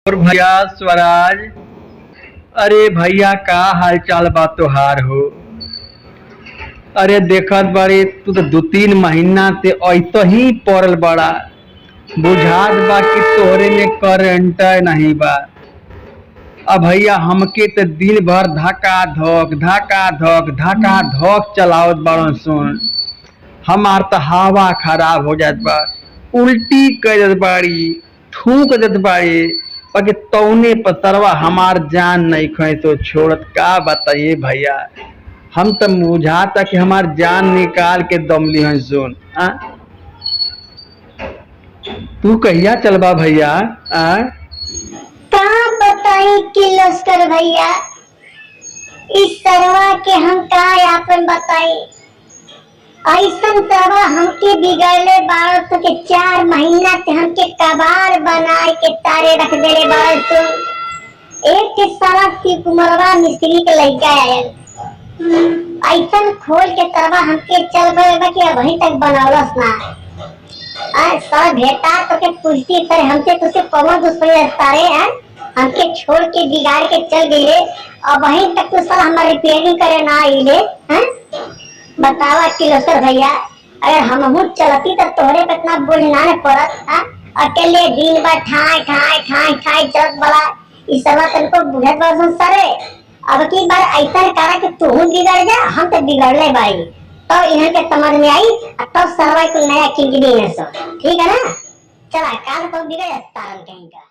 और भैया स्वराज, अरे भैया का हाल चाल बा तोहार हो। अरे देखत बाड़ी तू तो 2-3 महीना से ऐसा ही पड़ल बड़ा। बुझात बा कि तोहरे में करंट नहीं बा। अब भैया हमके तो दिन भर धका धक चलावत बाड़न सुन। हमार तो हवा खराब हो जात बा, उल्टी कर देत बाड़ी, थूक देत बाड़ी। बाकी तौने पतरवा हमार जान नहीं खोए तो छोड़त। का बताइए भैया, हम तो बुझाता कि हमार जान निकाल के दम लिहन सुन। तू कहिया चलबा भैया? का बताई कि लश्कर भैया, इस सरवा के हम का आपन बताई। ऐसन सरवा हमके बिगड़ले बाड़ तो के 4 महीना से हमके कबाड़ बनाए के तारे रख देले बाड़। तो एक के सारा कुमरवा मिस्त्री के लइका आयल, ऐसन खोल के तरवा हमके चल गए कि अभी तक बनौलस ना। सर भेटा तो के पूछती सर हमसे तुझसे कौन दुश्मनी तारे हैं, हमके छोड़ के बिगाड़ के चल गए। अब वहीं तक तो सर हमारे रिपेयरिंग करे ना आइले हैं। बतावा किलो सर भैया, अगर हम चलती तो तोहरे पे इतना बोझ ना पड़त। अकेले दिन भर ठाई चलत बड़ा। इस सब तनको बुझत बरसन सरे। अब की बार ऐसा करा कि तू बिगड़ जा, हम तो बिगड़ले बाई। तो इन्हें के समझ में आई, तो सरवाई को नया किंग भी है। ठीक है ना, चला काल को बिगड़ तारन कहीं का।